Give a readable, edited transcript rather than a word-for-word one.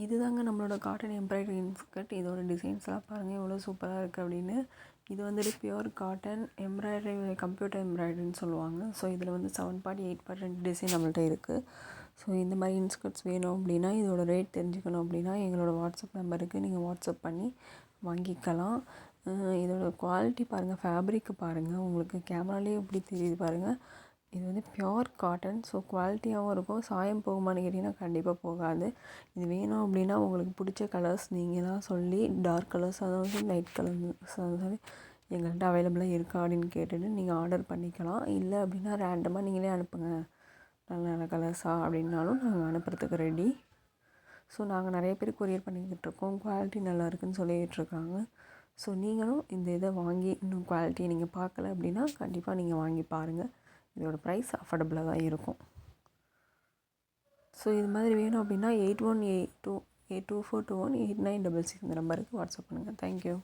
இதுதாங்க நம்மளோட cotton embroidery inskirt. இதோட டிசைன்ஸ்லாம் பாருங்கள் எவ்வளோ சூப்பராக இருக்குது அப்படின்னு. இது வந்துட்டு பியூர் காட்டன் எம்ப்ராய்டரி, கம்ப்யூட்டர் எம்ப்ராய்டரின்னு சொல்லுவாங்க. ஸோ இதில் வந்து 7 பார்ட் 8 பார்ட் 2 டிசைன் நம்மள்ட்ட இருக்குது. ஸோ இந்த மாதிரி இன்ஸ்கர்ட்ஸ் வேணும் அப்படின்னா, இதோட ரேட் தெரிஞ்சுக்கணும் அப்படின்னா எங்களோட வாட்ஸ்அப் நம்பருக்கு நீங்கள் வாட்ஸ்அப் பண்ணி வாங்கிக்கலாம். இதோட குவாலிட்டி பாருங்கள், ஃபேப்ரிக்கு பாருங்கள், உங்களுக்கு கேமராலேயே எப்படி தெரியுது பாருங்கள். இது வந்து பியோர் காட்டன். ஸோ குவாலிட்டியாகவும் இருக்கும். சாயம் போகுமான்னு கேட்டிங்கன்னா கண்டிப்பாக போகாது. இது வேணும் அப்படின்னா உங்களுக்கு பிடிச்ச கலர்ஸ் நீங்களாக சொல்லி, டார்க் கலர்ஸாக இருந்தாலும் சரி, லைட் கலர்ஸாக இருந்தாலும் சரி, எங்கள்கிட்ட அவைலபிளாக இருக்கா அப்படின்னு கேட்டுட்டு நீங்கள் ஆர்டர் பண்ணிக்கலாம். இல்லை அப்படின்னா ரேண்டமாக நீங்களே அனுப்புங்க, நல்ல நல்ல கலர்ஸாக அப்படின்னாலும் நாங்கள் அனுப்புறதுக்கு ரெடி. ஸோ நாங்கள் நிறைய பேர் கொரியர் பண்ணிக்கிட்டுருக்கோம். குவாலிட்டி நல்லா இருக்குதுன்னு சொல்லிகிட்ருக்காங்க. ஸோ நீங்களும் இந்த இதை வாங்கி இன்னும் குவாலிட்டியை நீங்கள் பார்க்கல அப்படின்னா கண்டிப்பாக நீங்கள் வாங்கி பாருங்கள். இதோட ப்ரைஸ் அஃபோர்டபுளாக தான் இருக்கும். ஸோ இது மாதிரி வேணும் அப்படின்னா 8182 82421 8966 இந்த நம்பருக்கு வாட்ஸ்அப் பண்ணுங்கள். தேங்க்யூ.